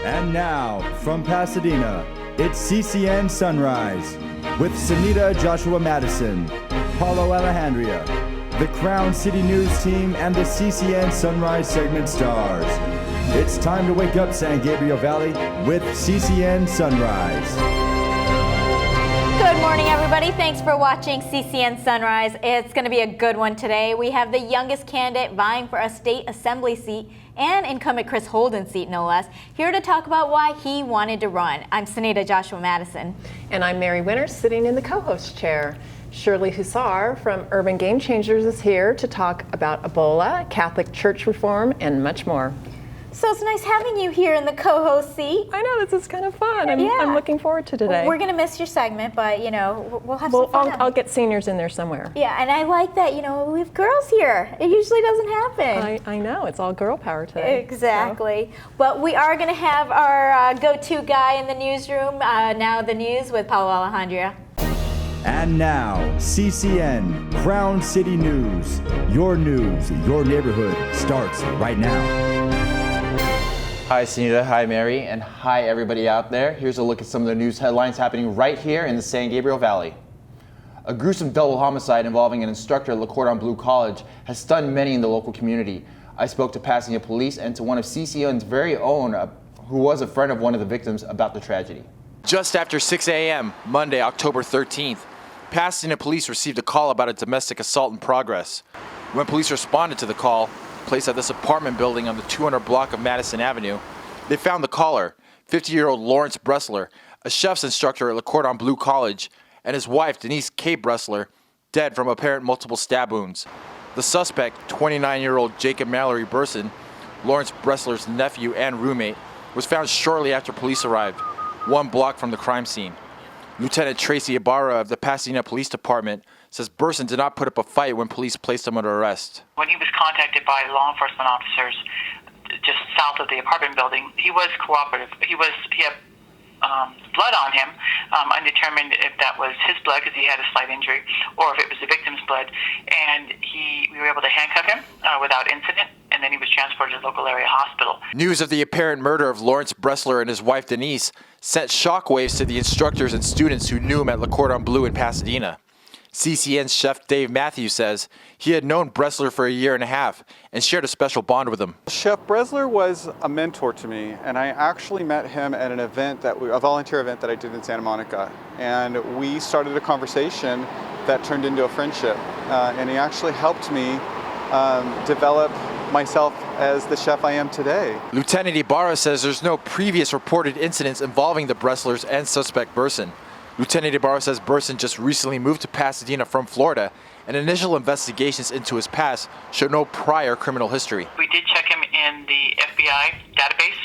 And now, from Pasadena, it's CCN Sunrise with Sunita Joshua Madison, Paulo Alejandria, the Crown City News team, and the CCN Sunrise segment stars. It's time to wake up San Gabriel Valley with CCN Sunrise. Good morning, everybody. Thanks for watching CCN Sunrise. It's going to be a good one today. We have the youngest candidate vying for a state assembly seat and incumbent Chris Holden's seat, no less, here to talk about why he wanted to run. I'm Sunita Joshua Madison. And I'm Mary Winters, sitting in the co-host chair. Shirley Hussar from Urban Game Changers is here to talk about Ebola, Catholic Church reform, and much more. So it's nice having you here in the co-host seat. I know, this is kind of fun. I'm looking forward to today. We're going to miss your segment, but, you know, we'll have some fun. I'll get seniors in there somewhere. Yeah, and I like that, you know, we have girls here. It usually doesn't happen. I know, it's all girl power today. Exactly. So. But we are going to have our go-to guy in the newsroom, now the news with Paulo Alejandria. And now, CCN, Crown City News. Your news, your neighborhood starts right now. Hi Sunita, hi Mary, and hi everybody out there. Here's a look at some of the news headlines happening right here in the San Gabriel Valley. A gruesome double homicide involving an instructor at Le Cordon Bleu College has stunned many in the local community. I spoke to Pasadena police and to one of CCN's very own, who was a friend of one of the victims, about the tragedy. Just after 6 a.m., Monday, October 13th, Pasadena police received a call about a domestic assault in progress. When police responded to the call, placed at this apartment building on the 200 block of Madison Avenue, they found the caller, 50-year-old Lawrence Bressler, a chef's instructor at Le Cordon Bleu College, and his wife, Denise K. Bressler, dead from apparent multiple stab wounds. The suspect, 29-year-old Jacob Mallory Burson, Lawrence Bressler's nephew and roommate, was found shortly after police arrived, 1 block from the crime scene. Lieutenant Tracy Ibarra of the Pasadena Police Department says Burson did not put up a fight when police placed him under arrest. When he was contacted by law enforcement officers just south of the apartment building, he was cooperative. He had blood on him, undetermined if that was his blood because he had a slight injury, or if it was the victim's blood. And we were able to handcuff him without incident, and then he was transported to the local area hospital. News of the apparent murder of Lawrence Bressler and his wife Denise sent shockwaves to the instructors and students who knew him at Le Cordon Bleu in Pasadena. CCN's chef Dave Matthews says he had known Bressler for a year and a half and shared a special bond with him. Chef Bressler was a mentor to me, and I actually met him at an event a volunteer event that I did in Santa Monica, and we started a conversation that turned into a friendship, and he actually helped me develop myself as the chef I am today. Lieutenant Ibarra says there's no previous reported incidents involving the Bresslers and suspect Burson. Lieutenant Ibarra says Burson just recently moved to Pasadena from Florida, and initial investigations into his past show no prior criminal history. We did check him in the FBI database,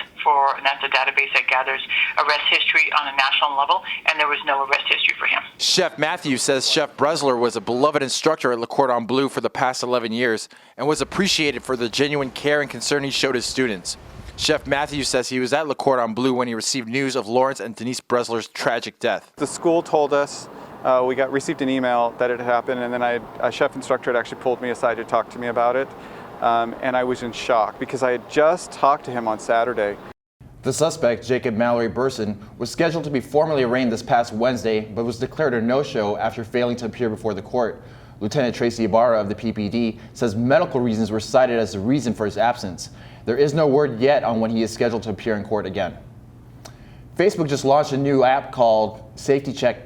and that's a database that gathers arrest history on a national level, and there was no arrest history for him. Chef Matthews says Chef Bressler was a beloved instructor at Le Cordon Bleu for the past 11 years and was appreciated for the genuine care and concern he showed his students. Chef Matthews says he was at Le Cordon Bleu when he received news of Lawrence and Denise Bressler's tragic death. The school told us, we received an email that it had happened, and then a chef instructor had actually pulled me aside to talk to me about it, and I was in shock because I had just talked to him on Saturday. The suspect, Jacob Mallory Burson, was scheduled to be formally arraigned this past Wednesday, but was declared a no-show after failing to appear before the court. Lieutenant Tracy Ibarra of the PPD says medical reasons were cited as the reason for his absence. There is no word yet on when he is scheduled to appear in court again. Facebook just launched a new app called Safety Check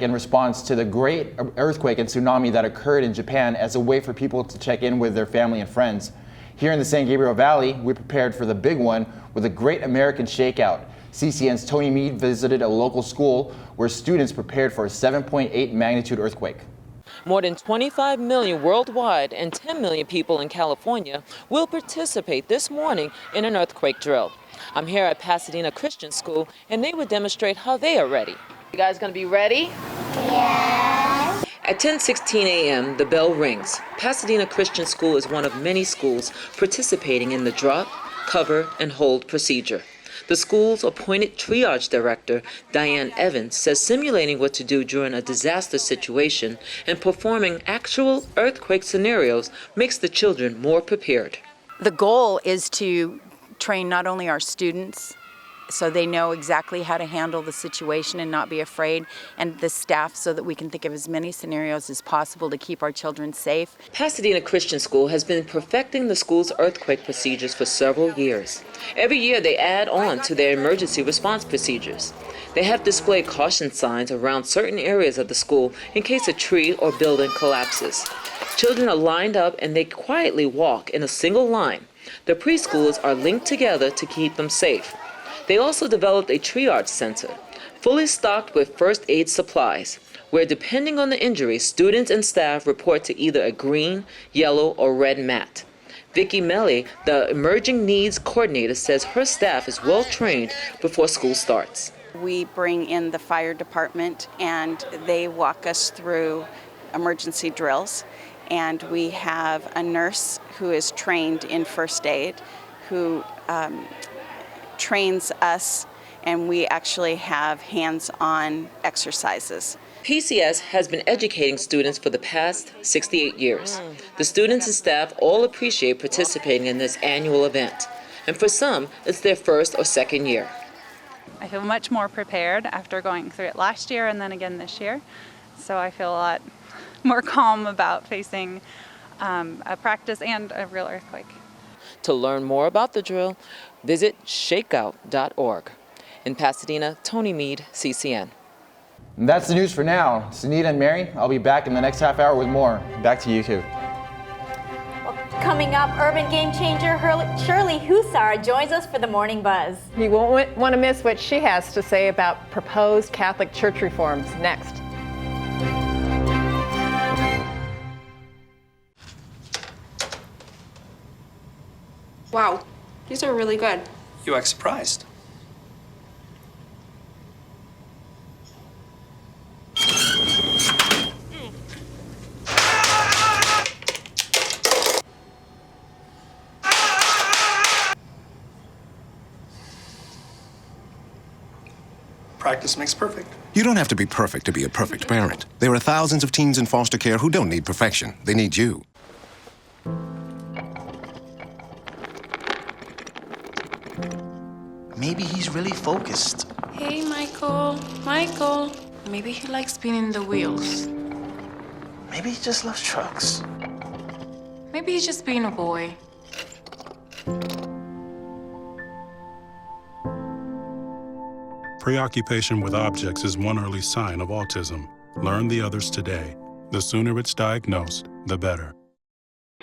in response to the great earthquake and tsunami that occurred in Japan as a way for people to check in with their family and friends. Here in the San Gabriel Valley, we prepared for the big one with a Great American Shakeout. CCN's Tony Mead visited a local school where students prepared for a 7.8 magnitude earthquake. More than 25 million worldwide and 10 million people in California will participate this morning in an earthquake drill. I'm here at Pasadena Christian School, and they will demonstrate how they are ready. You guys gonna be ready? Yes. At 10:16 a.m., the bell rings. Pasadena Christian School is one of many schools participating in the drop, cover, and hold procedure. The school's appointed triage director, Diane Evans, says simulating what to do during a disaster situation and performing actual earthquake scenarios makes the children more prepared. The goal is to train not only our students, so they know exactly how to handle the situation and not be afraid, and the staff so that we can think of as many scenarios as possible to keep our children safe. Pasadena Christian School has been perfecting the school's earthquake procedures for several years. Every year they add on to their emergency response procedures. They have displayed caution signs around certain areas of the school in case a tree or building collapses. Children are lined up and they quietly walk in a single line. The preschoolers are linked together to keep them safe. They also developed a triage center, fully stocked with first aid supplies, where depending on the injury, students and staff report to either a green, yellow, or red mat. Vicki Melly, the Emerging Needs Coordinator, says her staff is well trained before school starts. We bring in the fire department and they walk us through emergency drills. And we have a nurse who is trained in first aid who trains us, and we actually have hands-on exercises. PCS has been educating students for the past 68 years. The students and staff all appreciate participating in this annual event. And for some, it's their first or second year. I feel much more prepared after going through it last year and then again this year. So I feel a lot more calm about facing a practice and a real earthquake. To learn more about the drill, visit shakeout.org. In Pasadena, Tony Mead, CCN. And that's the news for now. Sunita and Mary, I'll be back in the next half hour with more. Back to you two. Coming up, urban game changer Shirley Hussar joins us for the Morning Buzz. You won't want to miss what she has to say about proposed Catholic church reforms next. Wow, these are really good. You act surprised. Practice makes perfect. You don't have to be perfect to be a perfect parent. There are thousands of teens in foster care who don't need perfection. They need you. Maybe he's really focused. Hey, Michael. Michael. Maybe he likes spinning the wheels. Maybe he just loves trucks. Maybe he's just being a boy. Preoccupation with objects is one early sign of autism. Learn the others today. The sooner it's diagnosed, the better.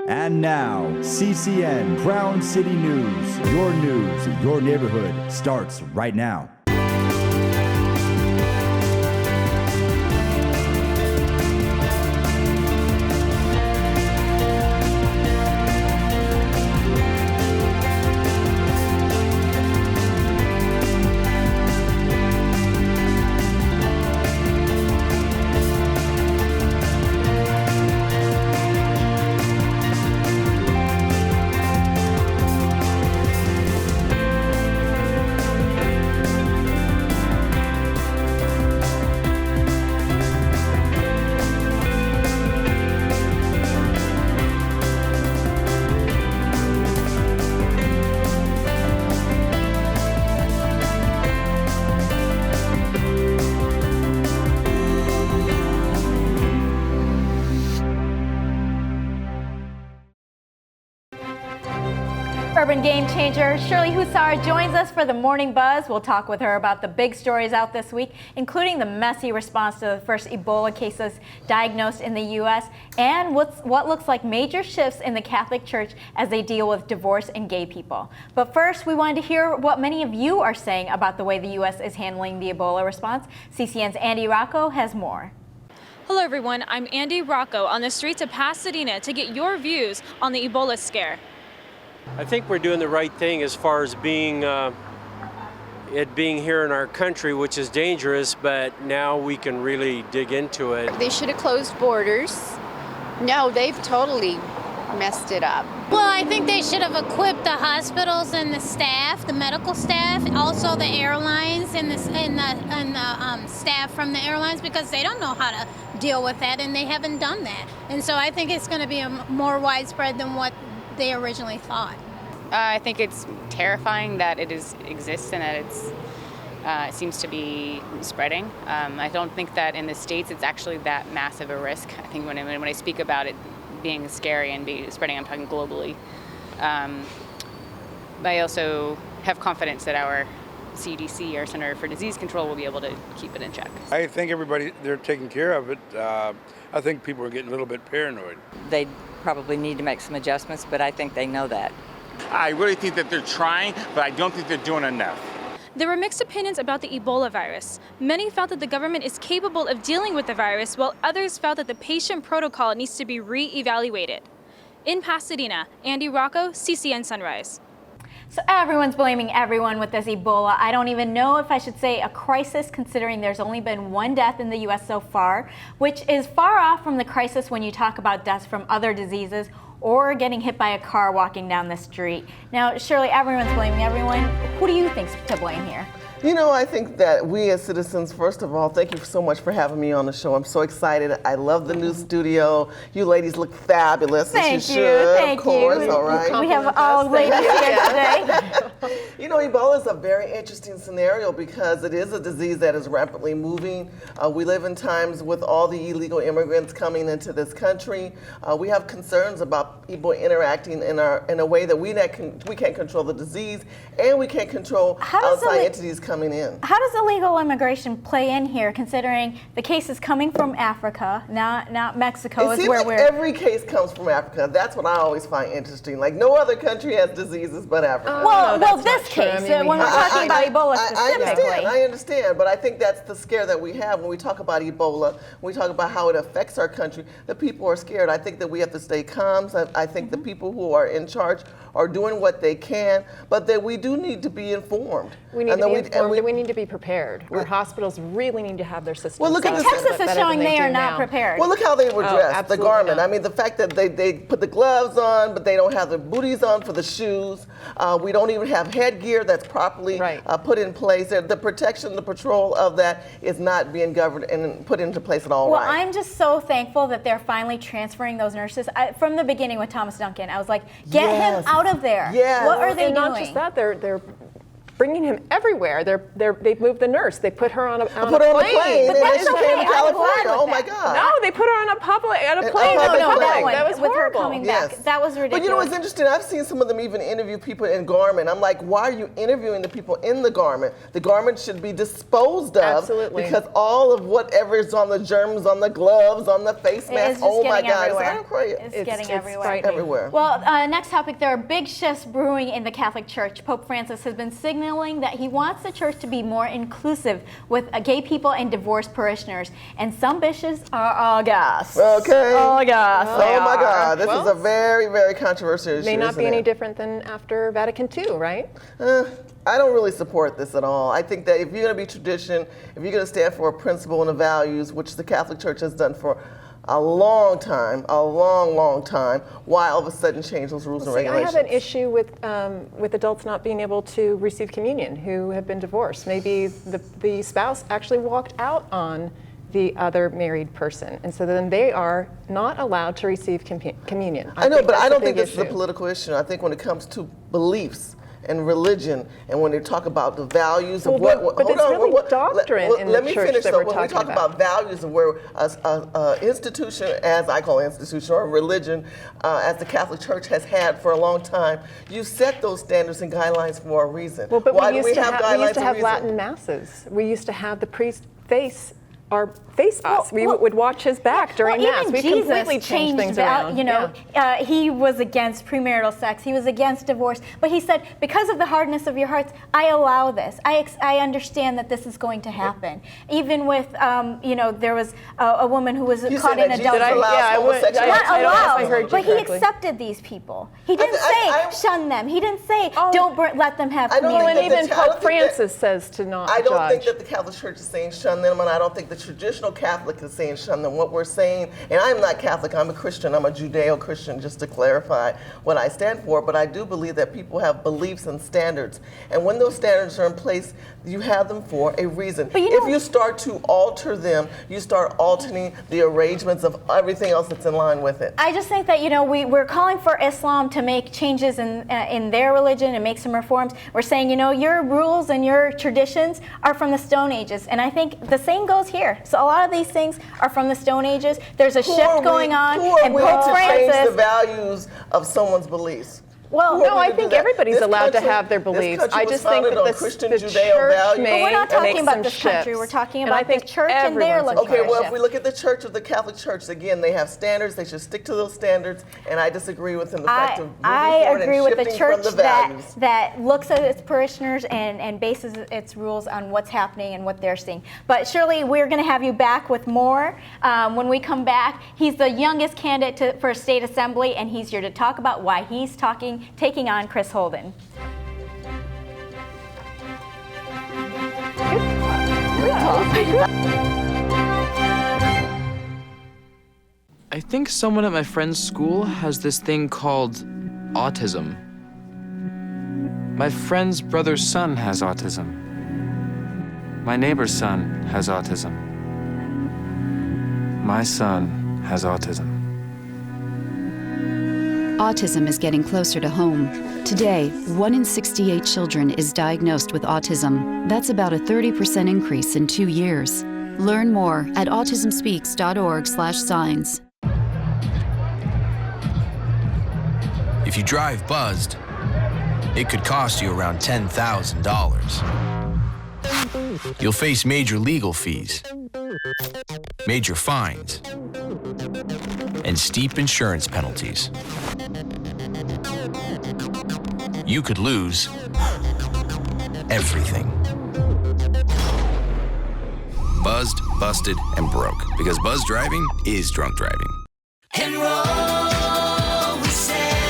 And now, CCN Crown City News. Your neighborhood starts right now. Urban game changer Shirley Hussar joins us for the Morning Buzz. We'll talk with her about the big stories out this week, including the messy response to the first Ebola cases diagnosed in the U.S. and what looks like major shifts in the Catholic Church as they deal with divorce and gay people. But first, we wanted to hear what many of you are saying about the way the U.S. is handling the Ebola response. CCN's Andy Rocco has more. Hello everyone, I'm Andy Rocco on the streets of Pasadena to get your views on the Ebola scare. I think we're doing the right thing as far as being here in our country, which is dangerous, but now we can really dig into it. They should have closed borders. No, they've totally messed it up. Well, I think they should have equipped the hospitals and the staff, the medical staff, also the airlines and the staff from the airlines, because they don't know how to deal with that and they haven't done that. And so I think it's going to be more widespread than what they originally thought. I think it's terrifying that it exists and that it seems to be spreading. I don't think that in the States it's actually that massive a risk. I think when I speak about it being scary and spreading, I'm talking globally. I also have confidence that our CDC, our Center for Disease Control, will be able to keep it in check. I think they're taking care of it. I think people are getting a little bit paranoid. They probably need to make some adjustments, but I think they know that. I really think that they're trying, but I don't think they're doing enough. There were mixed opinions about the Ebola virus. Many felt that the government is capable of dealing with the virus, while others felt that the patient protocol needs to be re-evaluated. In Pasadena, Andy Rocco, CCN Sunrise. So everyone's blaming everyone with this Ebola. I don't even know if I should say a crisis, considering there's only been one death in the U.S. so far, which is far off from the crisis when you talk about deaths from other diseases or getting hit by a car walking down the street. Now, surely everyone's blaming everyone. Who do you think's to blame here? You know, I think that we as citizens, first of all, thank you so much for having me on the show. I'm so excited. I love the new studio. You ladies look fabulous. Thank you. Of course, all right. We have all ladies here today. You know, Ebola is a very interesting scenario because it is a disease that is rapidly moving. We live in times with all the illegal immigrants coming into this country. We have concerns about people interacting in a way that we can't control the disease, and we can't control outside entities coming in. How does illegal immigration play in here, considering the case is coming from Africa, not Mexico? It seems like every case comes from Africa. That's what I always find interesting. Like no other country has diseases but Africa. Well, this case, when we're talking about Ebola specifically. I understand, but I think that's the scare that we have when we talk about Ebola, when we talk about how it affects our country. The people are scared. I think that we have to stay calm. I think the people who are in charge are doing what they can, but that we do need to be informed. We need to be informed and we need to be prepared. Our hospitals really need to have their systems. Well, look at Texas is showing they are not prepared. Well, look how they were dressed, the garment. I mean, the fact that they put the gloves on, but they don't have the booties on for the shoes. We don't even have headgear that's properly put in place. The protection, the patrol of that is not being governed and put into place at all. Well, I'm just so thankful that they're finally transferring those nurses. From the beginning with Thomas Duncan, I was like, get him out of there. Yes. What are they doing? Not just that, they're bringing him everywhere. They've moved the nurse. They put her on a plane. But that's okay. In California. Oh my God. No, they put her on a plane. That was horrible. Her coming back. That was ridiculous. But you know what's interesting? I've seen some of them even interview people in garment. I'm like, why are you interviewing the people in the garment? The garment should be disposed of. Absolutely. Because all of whatever is on the germs, on the gloves, on the face mask. Oh my God. It's getting everywhere. Well, next topic. There are big shifts brewing in the Catholic Church. Pope Francis has been signaling that he wants the church to be more inclusive with gay people and divorced parishioners. And some bishops are aghast. Okay. Aghast. Oh my God. This is a very, very controversial issue. May not be any different than after Vatican II, right? I don't really support this at all. I think that if you're going to be tradition, if you're going to stand for a principle and a values, which the Catholic Church has done for a long time, why all of a sudden change those rules and regulations? I have an issue with adults not being able to receive communion who have been divorced. Maybe the spouse actually walked out on the other married person, and so then they are not allowed to receive communion. I know, but I don't think this is a political issue. I think when it comes to beliefs and religion, and when they talk about the values of but it's really doctrine in the church. Let me finish. That when we talk about values of where an institution, as I call institution, or religion, as the Catholic Church has had for a long time, you set those standards and guidelines for a reason. Well, but why we do we have guidelines? We used to have reason? Latin masses. We used to have the priest face us. We would watch his back during Mass. We completely changed things around. You know, he was against premarital sex. He was against divorce. But he said, because of the hardness of your hearts, I allow this. I understand that this is going to happen. Even with, there was a woman who was caught in adultery. Not allowed, but he accepted these people. He didn't say shun them. He didn't say don't let them have communion. And even Pope Francis says to not judge. I don't think that the Catholic Church is saying shun them, and I don't think the traditional Catholic is saying shun them. What we're saying, and I'm not Catholic, I'm a Christian, I'm a Judeo-Christian, just to clarify what I stand for, but I do believe that people have beliefs and standards. And when those standards are in place, you have them for a reason. But if you start to alter them, you start altering the arrangements of everything else that's in line with it. I just think that, we're calling for Islam to make changes in their religion and make some reforms. We're saying, your rules and your traditions are from the Stone Ages. And I think the same goes here. So a lot of these things are from the Stone Ages. There's a shift going on. And Pope Francis change the values of someone's beliefs. Well, no, I think everybody's allowed to have their beliefs. I just think that the church may we're not talking make about some this country. shifts. We're talking And about I think the church and they're looking Okay, for a well, shift. if we look at the church of the Catholic Church, again, they have standards. They should stick to those standards, and I disagree with them. The fact of moving forward agree and with the shifting church from the values. that looks at its parishioners and bases its rules on what's happening and what they're seeing. But Shirley, we're going to have you back with more when we come back. He's the youngest candidate for state assembly, and he's here to talk about why he's taking on Chris Holden. I think someone at my friend's school has this thing called autism. My friend's brother's son has autism. My neighbor's son has autism. My son has autism. Autism is getting closer to home. Today, 1 in 68 children is diagnosed with autism. That's about a 30% increase in 2 years. Learn more at autismspeaks.org/signs. If you drive buzzed, it could cost you around $10,000. You'll face major legal fees, major fines, and steep insurance penalties. You could lose everything. Buzzed, busted, and broke. Because buzz driving is drunk driving. Enroll, we say.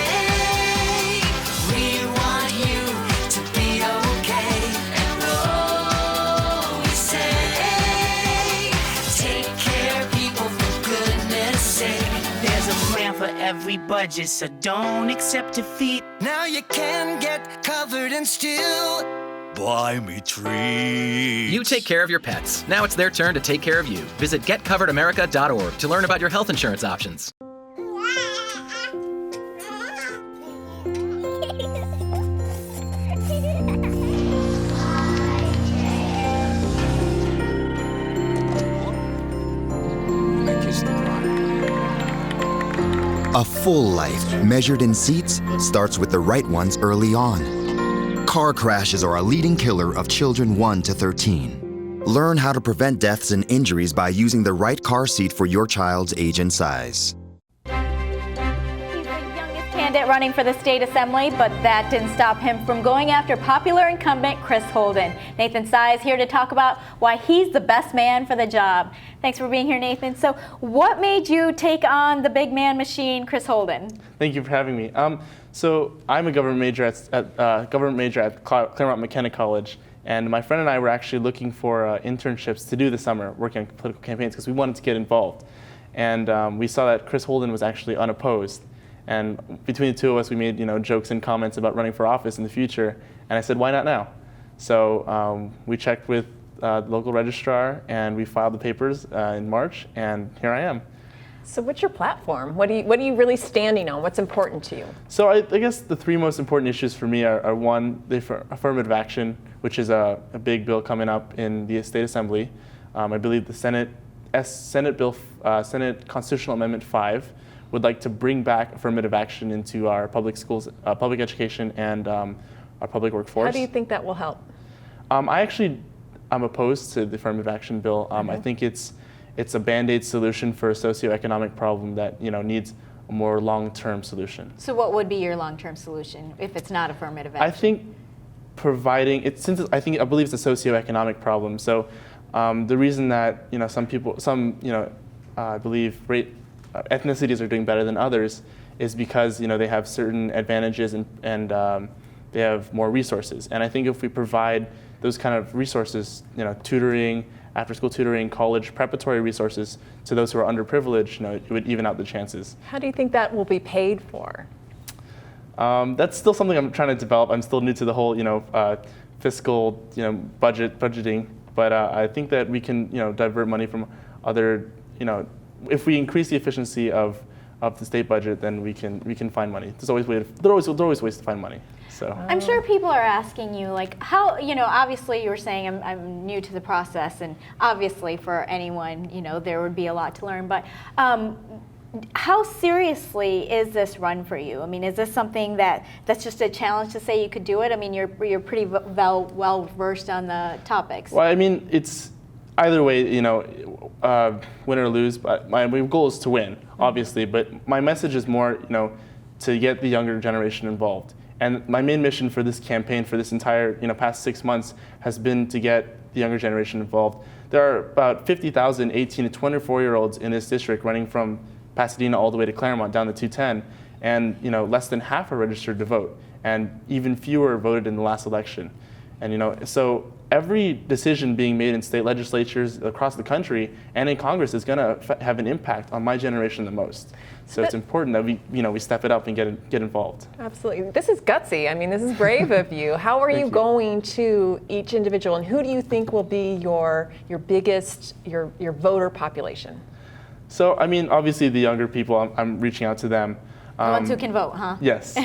We want you to be okay. Enroll, we say. Take care, people, for goodness sake. There's a plan for every budget, so don't accept defeat. Now you can get covered and still buy me treats. You take care of your pets. Now it's their turn to take care of you. Visit getcoveredamerica.org to learn about your health insurance options. A full life, measured in seats, starts with the right ones early on. Car crashes are a leading killer of children 1 to 13. Learn how to prevent deaths and injuries by using the right car seat for your child's age and size. Candidate running for the state assembly, but that didn't stop him from going after popular incumbent Chris Holden. Nathan Sy is here to talk about why he's the best man for the job. Thanks for being here, Nathan. So what made you take on the big man machine, Chris Holden? Thank you for having me. So I'm a government major at Claremont McKenna College, and my friend and I were actually looking for internships to do this summer, working on political campaigns, because we wanted to get involved. And we saw that Chris Holden was actually unopposed. And between the two of us, we made jokes and comments about running for office in the future. And I said, why not now? So we checked with the local registrar, and we filed the papers in March, and here I am. So what's your platform? What are you really standing on? What's important to you? So I guess the three most important issues for me are one, the affirmative action, which is a big bill coming up in the state assembly. I believe the Senate Constitutional Amendment 5 would like to bring back affirmative action into our public schools, public education, and our public workforce. How do you think that will help? I'm opposed to the affirmative action bill. I think it's a Band-Aid solution for a socioeconomic problem that needs a more long-term solution. So what would be your long-term solution if it's not affirmative action? I think providing it, I believe it's a socioeconomic problem. So the reason that I believe ethnicities are doing better than others is because they have certain advantages and they have more resources. And I think if we provide those kind of resources, tutoring, after-school tutoring, college preparatory resources to those who are underprivileged, it would even out the chances. How do you think that will be paid for? That's still something I'm trying to develop. I'm still new to the whole, fiscal, budgeting. But I think that we can, divert money from other, if we increase the efficiency of the state budget, then we can find money. There are always ways to find money. So I'm sure people are asking you, like, how, obviously you were saying I'm new to the process, and obviously for anyone, there would be a lot to learn, but how seriously is this run for you? I mean, is this something that's just a challenge to say you could do it? I mean, you're pretty well versed on the topics. Well, I mean, it's either way, win or lose, but my goal is to win, obviously, but my message is more, to get the younger generation involved. And my main mission for this campaign, for this entire, past 6 months, has been to get the younger generation involved. There are about 50,000 18 to 24-year-olds in this district running from Pasadena all the way to Claremont down to 210, and less than half are registered to vote, and even fewer voted in the last election. And so every decision being made in state legislatures across the country and in Congress is going to have an impact on my generation the most. So it's important that we step it up and get involved. Absolutely. This is gutsy. I mean, this is brave of you. How are you going to each individual, and who do you think will be your biggest, your voter population? So, I mean, obviously the younger people, I'm reaching out to them. The ones who can vote, huh? Yes.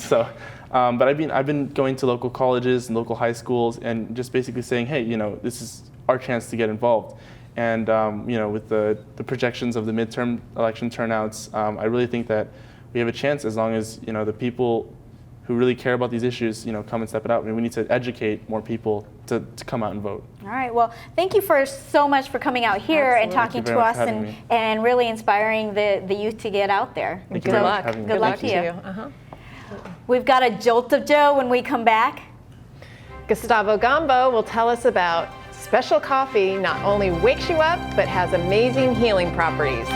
So, but I've been going to local colleges and local high schools and just basically saying, hey, this is our chance to get involved. And with the projections of the midterm election turnouts, I really think that we have a chance as long as the people who really care about these issues, come and step it up. I mean, we need to educate more people to come out and vote. All right. Well, thank you so much for coming out here and talking to us and really inspiring the youth to get out there. Thank you very much for having me. Good luck to you. We've got a Jolt of Joe when we come back. Gustavo Gambo will tell us about special coffee not only wakes you up, but has amazing healing properties.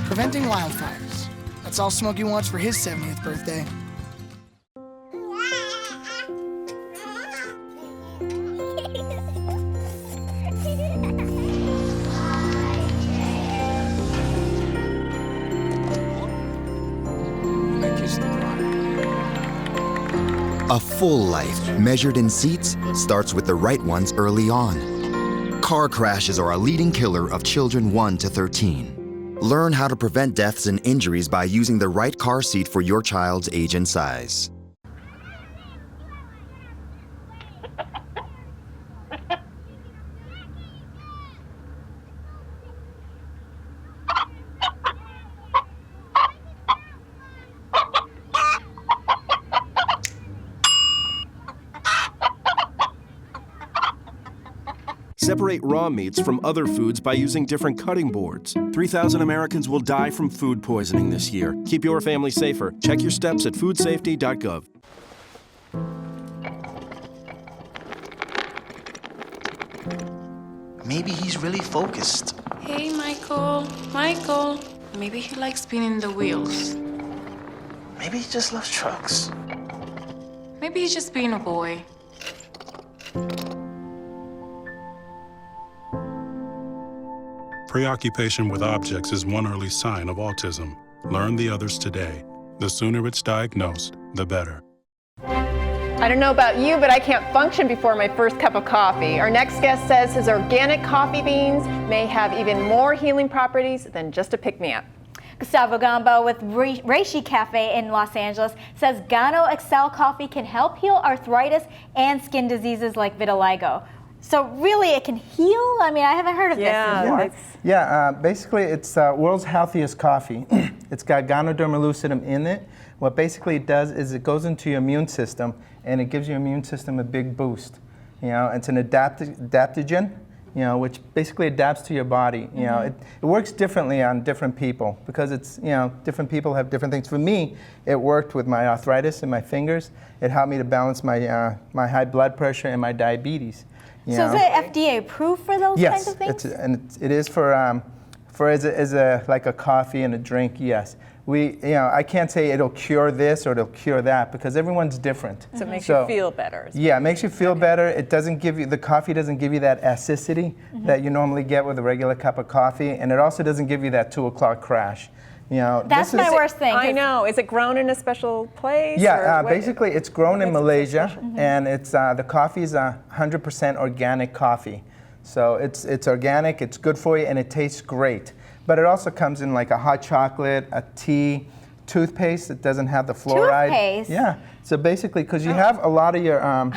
Preventing wildfires. That's all Smokey wants for his 70th birthday. A full life, measured in seats, starts with the right ones early on. Car crashes are a leading killer of children 1 to 13. Learn how to prevent deaths and injuries by using the right car seat for your child's age and size. Separate raw meats from other foods by using different cutting boards. 3,000 Americans will die from food poisoning this year. Keep your family safer. Check your steps at foodsafety.gov. Maybe he's really focused. Hey, Michael. Michael. Maybe he likes spinning the wheels. Maybe he just loves trucks. Maybe he's just being a boy. Preoccupation with objects is one early sign of autism. Learn the others today. The sooner it's diagnosed, the better. I don't know about you, but I can't function before my first cup of coffee. Our next guest says his organic coffee beans may have even more healing properties than just a pick-me-up. Gustavo Gambo with Reishi Cafe in Los Angeles says Gano Excel coffee can help heal arthritis and skin diseases like vitiligo. So really, it can heal? I mean, I haven't heard of this before. Basically, it's world's healthiest coffee. It's got Ganoderma lucidum in it. What basically it does is it goes into your immune system, and it gives your immune system a big boost. It's an adaptogen, you know, which basically adapts to your body. You know, it works differently on different people because it's, you know, different people have different things. For me, it worked with my arthritis in my fingers. It helped me to balance my my high blood pressure and my diabetes. You know? Is it FDA approved for those kinds of things? Yes, it is for as a like a coffee and a drink. Yes. You know, I can't say it'll cure this or it'll cure that because everyone's different. So it makes you feel better. Yeah, it makes you feel better. It doesn't give you, the coffee doesn't give you that acidity that you normally get with a regular cup of coffee, and it also doesn't give you that 2 o'clock crash. You know, that's my worst thing. I know. Is it grown in a special place? Yeah, basically it's grown in Malaysia, and it's the coffee is 100% organic coffee. So it's organic, it's good for you, and it tastes great. But it also comes in like a hot chocolate, a tea, toothpaste that doesn't have the fluoride. Toothpaste? Yeah. So basically, because you have a lot of your, a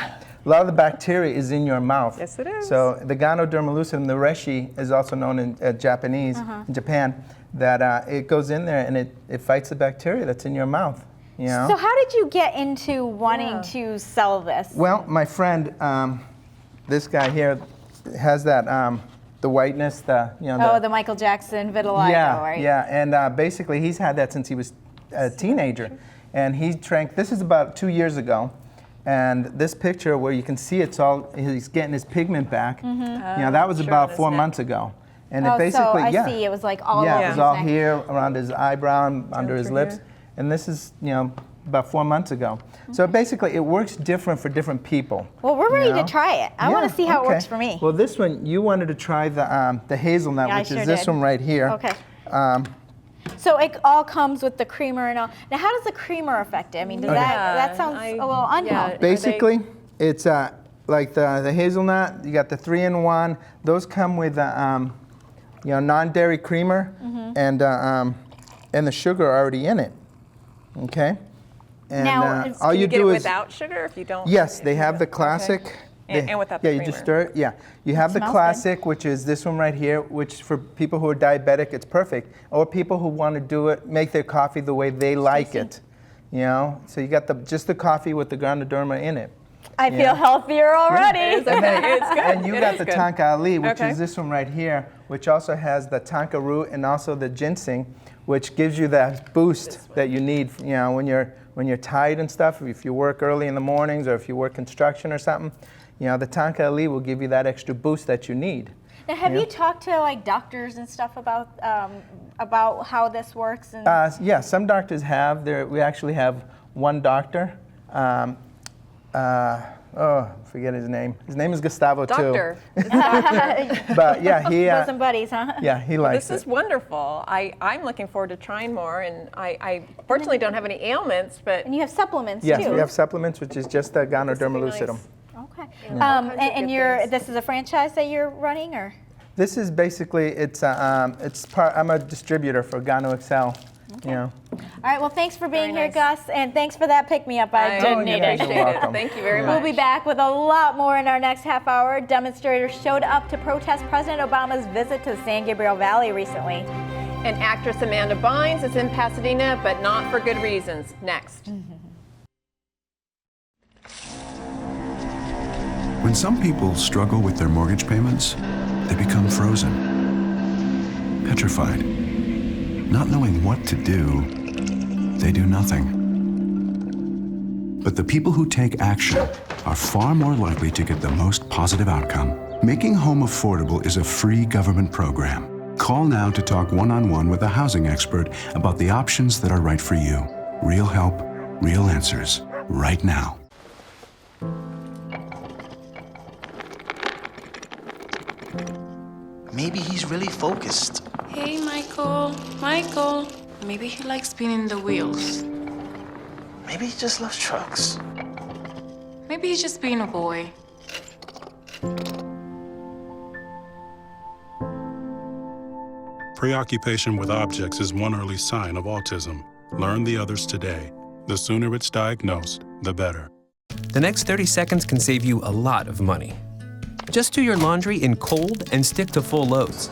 lot of the bacteria is in your mouth. Yes, it is. So the Ganoderma lucidum, the reishi, is also known in Japanese, in Japan, that it goes in there and it fights the bacteria that's in your mouth. You know? So how did you get into wanting to sell this? Well, my friend, this guy here, has that. The whiteness, the Michael Jackson vitiligo, right? Yeah, and basically he's had that since he was a teenager. And he drank, this is about 2 years ago, and this picture where you can see he's getting his pigment back, you know, that was about 4 months ago. And it basically, I see, it was like all over it was all here, around his eyebrow, and under his lips. And this is, you know, about 4 months ago. So basically, it works different for different people. Well, we're ready to try it. I want to see how it works for me. Well, this one, you wanted to try the hazelnut, which is this one right here. Okay. So it all comes with the creamer and all. Now, how does the creamer affect it? I mean, does that sounds a little unhealthy. Basically, it's like the hazelnut. You got the 3-in-1. Those come with you know, non-dairy creamer and the sugar already in it. Okay. And now, all you do get it is without sugar if you don't. Yes, they have the classic. Okay. And without the creamer. Yeah, you just stir it. Yeah, you have the classic, which is this one right here, which for people who are diabetic, it's perfect. Or people who want to do it, make their coffee the way they like it. You know, so you got just the coffee with the Ganoderma in it. I feel healthier already. Yeah. It's good. And you got the Tonka Ali, which is this one right here, which also has the tonka root and also the ginseng, which gives you that boost that you need. You know, when you're tired and stuff, if you work early in the mornings or if you work construction or something, you know, the Tonka Ali will give you that extra boost that you need. Now, have you talked to like doctors and stuff about how this works? And yeah, some doctors have. We actually have one doctor. Forget his name. His name is Gustavo Doctor. too. But yeah, he. Some buddies, huh? Yeah, he likes it. This is wonderful. I'm looking forward to trying more, and I fortunately don't have any ailments, but. And you have supplements too. Yes, we have supplements, which is just the Ganoderma lucidum. Nice. Okay. Yeah. This is a franchise that you're running, or? This is basically I'm a distributor for Gano Excel. Okay. You know. All right. Well, thanks for being here, Gus, and thanks for that pick-me-up. I did need it. Appreciate it. Thank you very much. We'll be back with a lot more in our next half hour. Demonstrators showed up to protest President Obama's visit to the San Gabriel Valley recently. And actress Amanda Bynes is in Pasadena, but not for good reasons. Next. When some people struggle with their mortgage payments, they become frozen, petrified. Not knowing what to do, they do nothing. But the people who take action are far more likely to get the most positive outcome. Making Home Affordable is a free government program. Call now to talk one-on-one with a housing expert about the options that are right for you. Real help, real answers, right now. Maybe he's really focused. Hey, Michael. Michael. Maybe he likes spinning the wheels. Maybe he just loves trucks. Maybe he's just being a boy. Preoccupation with objects is one early sign of autism. Learn the others today. The sooner it's diagnosed, the better. The next 30 seconds can save you a lot of money. Just do your laundry in cold and stick to full loads.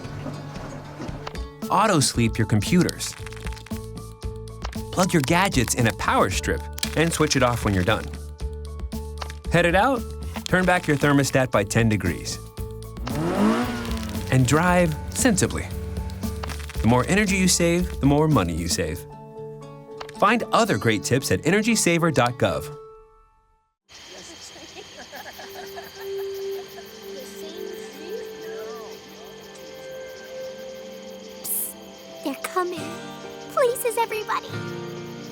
Auto-sleep your computers. Plug your gadgets in a power strip and switch it off when you're done. Headed out? Turn back your thermostat by 10 degrees. and drive sensibly. The more energy you save, the more money you save. Find other great tips at energysaver.gov. They're coming. Places, everybody.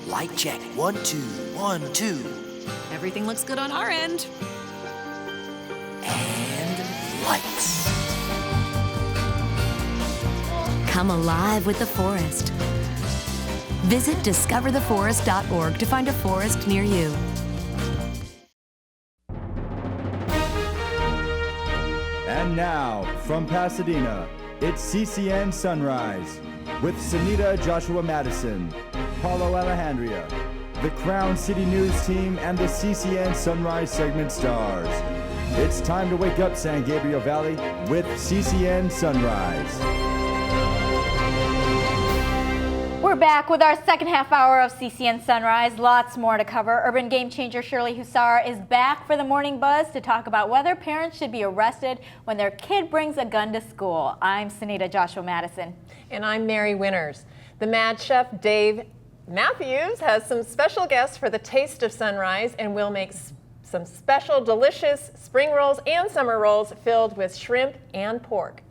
Light check. 1, 2, 1, 2. Everything looks good on our end. And lights. Come alive with the forest. Visit discovertheforest.org to find a forest near you. And now, from Pasadena, it's CCN Sunrise with Sunita Joshua Madison, Paulo Alejandria, the Crown City News team, and the CCN Sunrise segment stars. It's time to wake up San Gabriel Valley with CCN Sunrise. We're back with our second half hour of CCN Sunrise. Lots more to cover. Urban game changer Shirley Hussar is back for the Morning Buzz to talk about whether parents should be arrested when their kid brings a gun to school. I'm Sunita Joshua Madison. And I'm Mary Winters. The Mad Chef Dave Matthews has some special guests for the Taste of Sunrise and will make some special delicious spring rolls and summer rolls filled with shrimp and pork.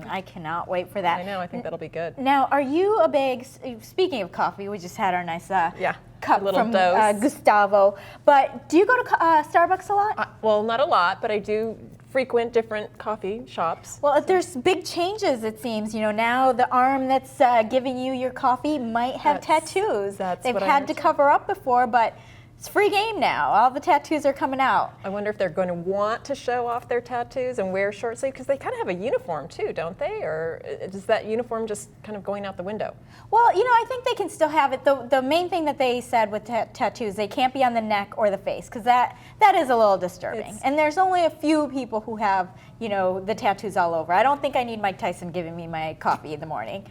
I cannot wait for that. I know, I think that'll be good. Now, are you a big, speaking of coffee, we just had our nice cup little from dose. Gustavo, but do you go to Starbucks a lot? Well, not a lot, but I do frequent different coffee shops. Well, there's big changes, it seems. You know, now the arm that's giving you your coffee might have tattoos. They've had to cover up before, but it's free game now. All the tattoos are coming out. I wonder if they're going to want to show off their tattoos and wear short sleeve, because they kind of have a uniform too, don't they? Or is that uniform just kind of going out the window? Well, you know, I think they can still have it. The main thing that they said with tattoos, they can't be on the neck or the face, because that is a little disturbing. And there's only a few people who have, you know, the tattoos all over. I don't think I need Mike Tyson giving me my coffee in the morning.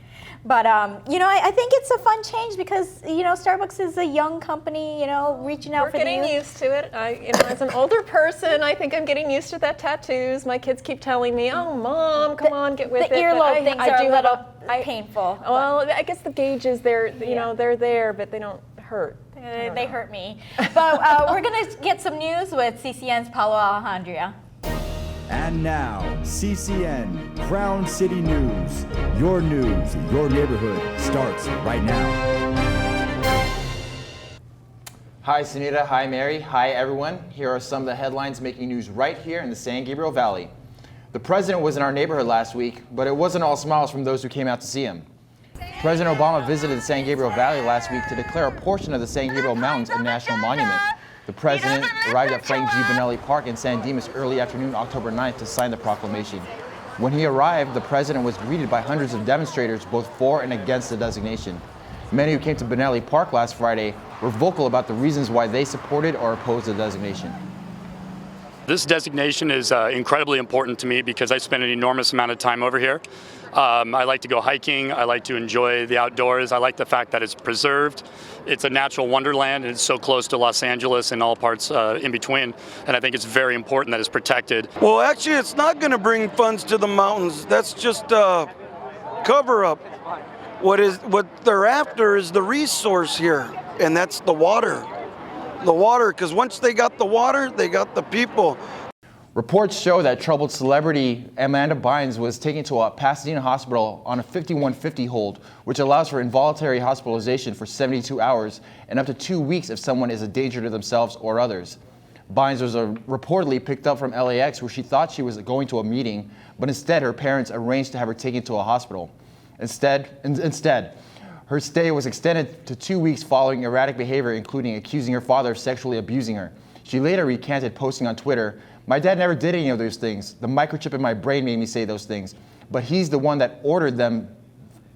But, you know, I think it's a fun change because, you know, Starbucks is a young company, you know, reaching out for the youth. We're getting used to it. You know, as an older person, I think I'm getting used to that tattoos. My kids keep telling me, oh, Mom, come on, get with it. The earlobe things are a little painful. Well, I guess the gauges, you know, they're there, but they don't hurt. They hurt me. But we're going to get some news with CCN's Paulo Alejandria. And now, CCN, Crown City News. Your news, your neighborhood starts right now. Hi, Sunita. Hi, Mary. Hi, everyone. Here are some of the headlines making news right here in the San Gabriel Valley. The president was in our neighborhood last week, but it wasn't all smiles from those who came out to see him. President Obama visited the San Gabriel Valley last week to declare a portion of the San Gabriel Mountains a national monument. The president arrived at Frank G. Bonelli Park in San Dimas early afternoon, October 9th, to sign the proclamation. When he arrived, the president was greeted by hundreds of demonstrators, both for and against the designation. Many who came to Bonelli Park last Friday were vocal about the reasons why they supported or opposed the designation. This designation is incredibly important to me because I spend an enormous amount of time over here. I like to go hiking. I like to enjoy the outdoors. I like the fact that it's preserved. It's a natural wonderland, and it's so close to Los Angeles and all parts in between. And I think it's very important that it's protected. Well, actually, it's not going to bring funds to the mountains. That's just cover up. What they're after is the resource here, and that's the water. The water, because once they got the water, they got the people. Reports show that troubled celebrity Amanda Bynes was taken to a Pasadena hospital on a 5150 hold, which allows for involuntary hospitalization for 72 hours and up to 2 weeks if someone is a danger to themselves or others. Bynes was reportedly picked up from LAX, where she thought she was going to a meeting, but instead her parents arranged to have her taken to a hospital. Instead, her stay was extended to 2 weeks following erratic behavior, including accusing her father of sexually abusing her. She later recanted, posting on Twitter, "My dad never did any of those things. The microchip in my brain made me say those things. But he's the one that ordered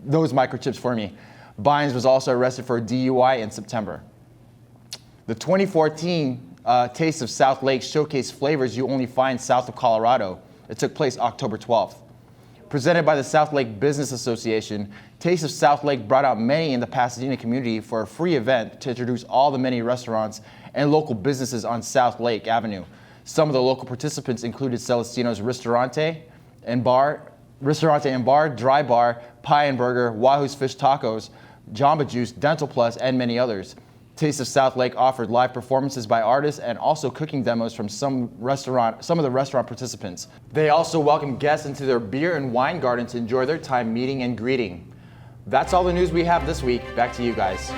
those microchips for me." Bynes was also arrested for a DUI in September. The 2014 Taste of South Lake showcased flavors you only find south of Colorado. It took place October 12th. Presented by the South Lake Business Association, Taste of South Lake brought out many in the Pasadena community for a free event to introduce all the many restaurants and local businesses on South Lake Avenue. Some of the local participants included Celestino's Ristorante and Bar, Ristorante and Bar, Dry Bar, Pie and Burger, Wahoo's Fish Tacos, Jamba Juice, Dental Plus, and many others. Taste of South Lake offered live performances by artists and also cooking demos from some of the restaurant participants. They also welcomed guests into their beer and wine garden to enjoy their time meeting and greeting. That's all the news we have this week. Back to you guys.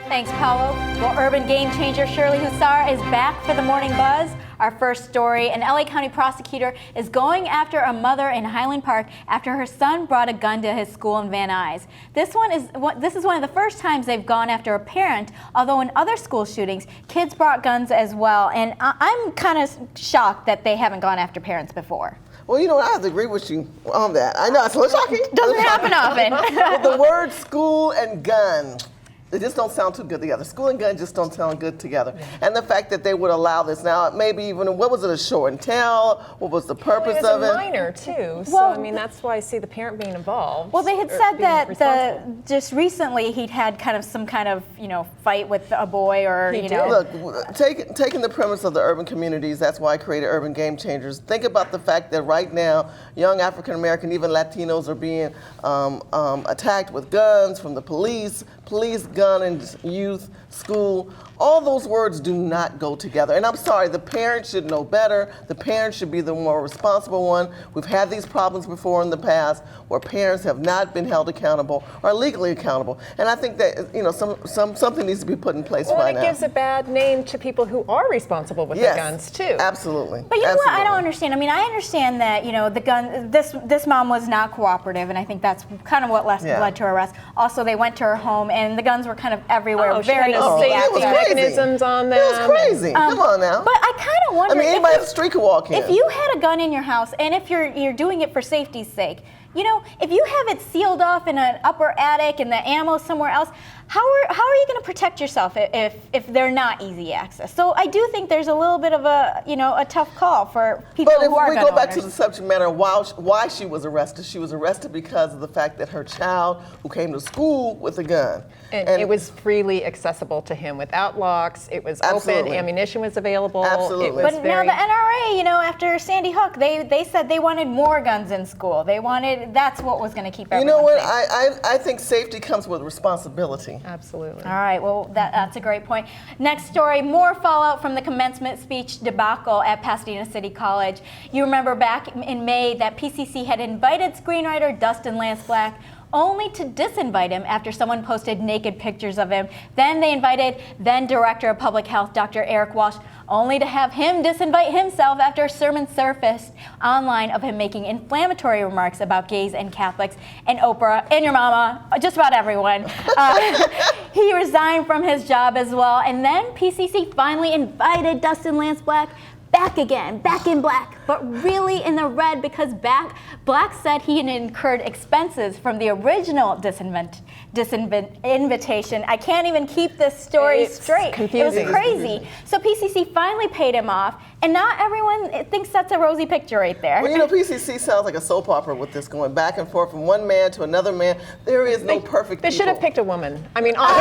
Thanks, Paulo. Well, urban game changer Shirley Hussar is back for the Morning Buzz. Our first story, an LA County prosecutor is going after a mother in Highland Park after her son brought a gun to his school in Van Nuys. This is one of the first times they've gone after a parent, although in other school shootings, kids brought guns as well. And I'm kind of shocked that they haven't gone after parents before. Well, you know what? I have to agree with you on that. I know, it's so shocking. Doesn't happen often. But the word school and gun, they just don't sound too good together. School and gun just don't sound good together. And the fact that they would allow this now, maybe even, what was it, a show and tell? What was the purpose of it? It was a minor, too. So, I mean, that's why I see the parent being involved. Well, they had said that just recently he'd had some kind of, fight with a boy or, Look, taking the premise of the urban communities, that's why I created Urban Game Changers. Think about the fact that right now, young African American, even Latinos are being attacked with guns from the police, gun and youth, school. All those words do not go together. And I'm sorry, the parent should know better. The parent should be the more responsible one. We've had these problems before in the past where parents have not been held accountable or legally accountable. And I think that something needs to be put in place right now. Well, it gives a bad name to people who are responsible with their guns too. Absolutely. But you know what? I don't understand. I mean, I understand that the gun. This mom was not cooperative, and I think that's kind of what led to her arrest. Also, they went to her home, and the guns were kind of everywhere. Very easy. Mechanisms on them. It was crazy. Come on now. But I kind of wonder. I mean, anybody off the street could walk in. If you had a gun in your house, and if you're doing it for safety's sake, if you have it sealed off in an upper attic and the ammo somewhere else, how are you going to protect yourself if they're not easy access? So I do think there's a little bit of a tough call for people who are gun owners. But if we go back to the subject matter, why she was arrested because of the fact that her child, who came to school with a gun, and it was freely accessible to him without locks. It was open. Ammunition was available. Absolutely. But now the NRA, after Sandy Hook, they said they wanted more guns in school. That's what was going to keep everyone safe. You know what? Safe. I think safety comes with responsibility. Absolutely. All right. Well, that's a great point. Next story, more fallout from the commencement speech debacle at Pasadena City College. You remember back in May that PCC had invited screenwriter Dustin Lance Black only to disinvite him after someone posted naked pictures of him. Then they invited then Director of Public Health, Dr. Eric Walsh, only to have him disinvite himself after a sermon surfaced online of him making inflammatory remarks about gays and Catholics and Oprah and your mama, just about everyone. He resigned from his job as well. And then PCC finally invited Dustin Lance Black back again, back in black, but really in the red because Black said he had incurred expenses from the original disinvitation. I can't even keep this story straight. Confusing. It was crazy. So PCC finally paid him off, and not everyone thinks that's a rosy picture right there. Well, PCC sounds like a soap opera with this going back and forth from one man to another man. There is no perfect They people. should have picked a woman. I mean, honestly.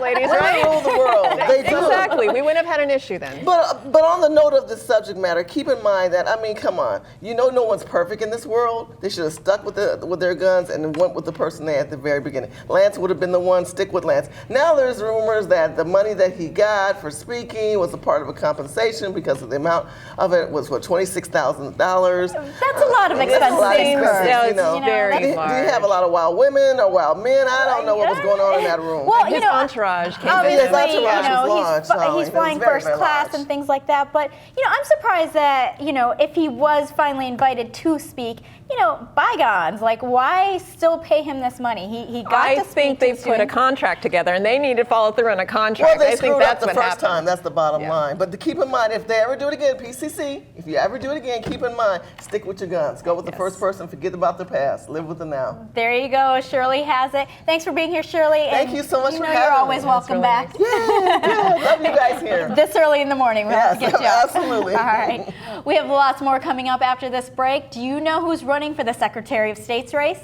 Ladies, right? Rule the world. They do. Exactly. We wouldn't have had an issue then. But on the note of this subject matter, keep in mind that, come on, no one's perfect in this world. They should have stuck with their guns and went with the person they at the very beginning. Lance would have been the one, stick with Lance. Now there's rumors that the money that he got for speaking was a part of a compensation because of the amount of it was, $26,000. That's a lot of expenses. Do you have a lot of wild women or wild men? I don't know what was going on in that room. Well, his entourage came obviously, he's flying first class and things like that. But, I'm surprised that, if he was finally invited to speak, bygones. Like, why still pay him this money? He got to speak. I think they put a contract together, and they need to follow through on a contract. Well, they I think screwed that's up the what first happened. time. That's the bottom line. But to keep in mind, if they ever do it again, PCC, if you ever do it again, keep in mind, stick with your guns. Go with the first person. Forget about the past. Live with the now. There you go. Shirley has it. Thanks for being here, Shirley. Thank you so much for having me. You're always welcome back. Yeah, love you guys here. This early in the morning, we'll have to get you up. Absolutely. All right. We have lots more coming up after this break. Do you know who's running for the Secretary of State's race?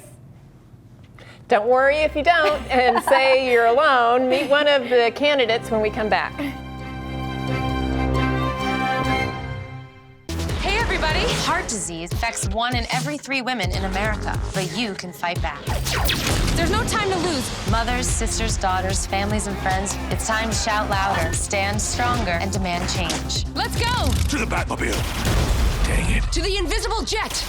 Don't worry if you don't and say you're alone. Meet one of the candidates when we come back. Hey, everybody. everybody. Heart disease affects 1 in every 3 women in America, but you can fight back. There's no time to lose. Mothers, sisters, daughters, families, and friends, it's time to shout louder, stand stronger, and demand change. Let's go! To the Batmobile. Dang it. To the invisible jet.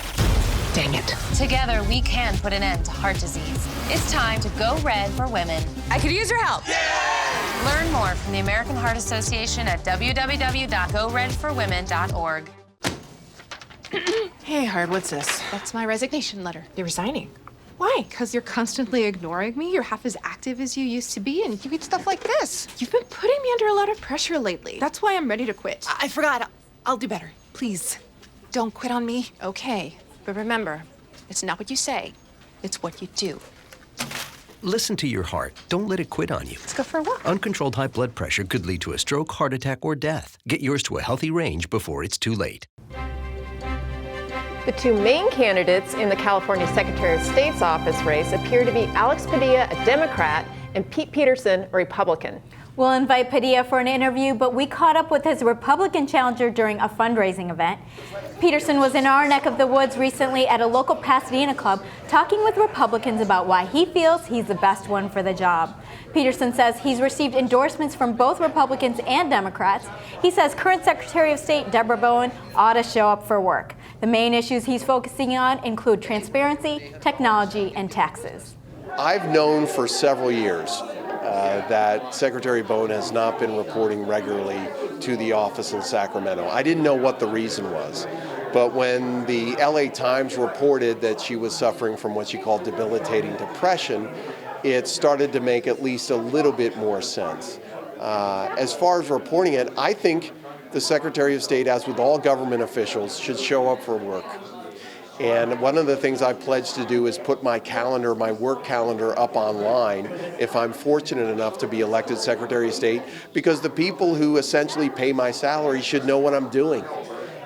Dang it. Together, we can put an end to heart disease. It's time to go red for women. I could use your help. Learn more from the American Heart Association at www.goredforwomen.org. Hey, Hard, what's this? That's my resignation letter. You're resigning. Why? Because you're constantly ignoring me. You're half as active as you used to be, and you get stuff like this. You've been putting me under a lot of pressure lately. That's why I'm ready to quit. I forgot. I'll do better. Please, don't quit on me. Okay, but remember, it's not what you say, it's what you do. Listen to your heart. Don't let it quit on you. Let's go for a walk. Uncontrolled high blood pressure could lead to a stroke, heart attack, or death. Get yours to a healthy range before it's too late. The 2 main candidates in the California Secretary of State's office race appear to be Alex Padilla, a Democrat, and Pete Peterson, a Republican. We'll invite Padilla for an interview, but we caught up with his Republican challenger during a fundraising event. Peterson was in our neck of the woods recently at a local Pasadena club talking with Republicans about why he feels he's the best one for the job. Peterson says he's received endorsements from both Republicans and Democrats. He says current Secretary of State Deborah Bowen ought to show up for work. The main issues he's focusing on include transparency, technology, and taxes. I've known for several years that Secretary Bowen has not been reporting regularly to the office in Sacramento. I didn't know what the reason was, but when the LA Times reported that she was suffering from what she called debilitating depression, it started to make at least a little bit more sense. As far as reporting it, I think the Secretary of State, as with all government officials, should show up for work. And one of the things I pledged to do is put my calendar, my work calendar, up online if I'm fortunate enough to be elected Secretary of State, because the people who essentially pay my salary should know what I'm doing.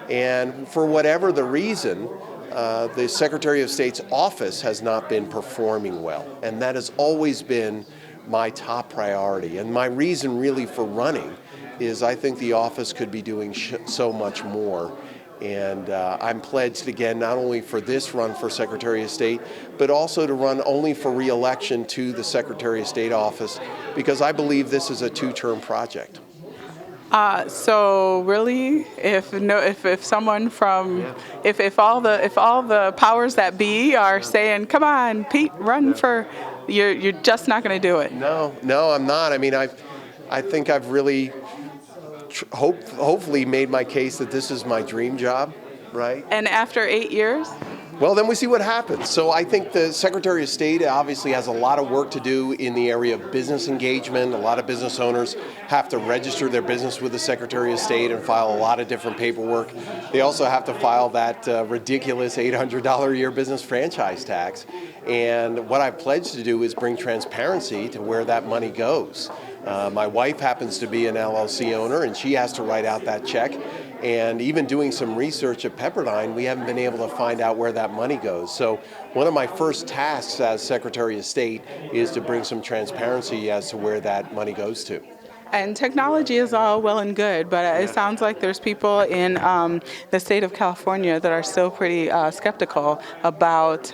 And for whatever the reason, the Secretary of State's office has not been performing well. And that has always been my top priority. And my reason really for running is I think the office could be doing so much more. And I'm pledged again, not only for this run for Secretary of State, but also to run only for re-election to the Secretary of State office, because I believe this is a 2-term project. So really, if someone from, if all the powers that be are saying, come on, Pete, run for, you're just not going to do it. No, I'm not. I mean, I think I've really hopefully made my case that this is my dream job, right? And after 8 years? Well, then we see what happens. So I think the Secretary of State obviously has a lot of work to do in the area of business engagement. A lot of business owners have to register their business with the Secretary of State and file a lot of different paperwork. They also have to file that ridiculous $800 a year business franchise tax. And what I've pledged to do is bring transparency to where that money goes. My wife happens to be an LLC owner, and she has to write out that check. And even doing some research at Pepperdine, we haven't been able to find out where that money goes. So one of my first tasks as Secretary of State is to bring some transparency as to where that money goes to. And technology is all well and good, but it sounds like there's people in the state of California that are still pretty skeptical about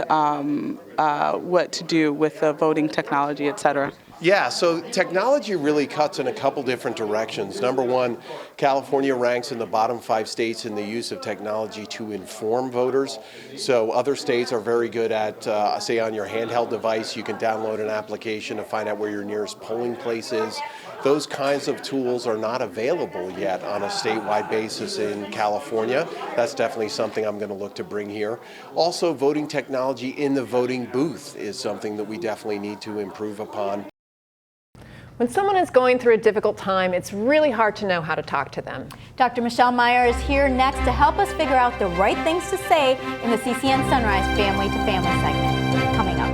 what to do with the voting technology, et cetera. Yeah, so technology really cuts in a couple different directions. Number one, California ranks in the bottom 5 states in the use of technology to inform voters. So other states are very good at, say on your handheld device, you can download an application to find out where your nearest polling place is. Those kinds of tools are not available yet on a statewide basis in California. That's definitely something I'm going to look to bring here. Also, voting technology in the voting booth is something that we definitely need to improve upon. When someone is going through a difficult time, it's really hard to know how to talk to them. Dr. Michelle Meyer is here next to help us figure out the right things to say in the CCN Sunrise Family to Family segment. Coming up.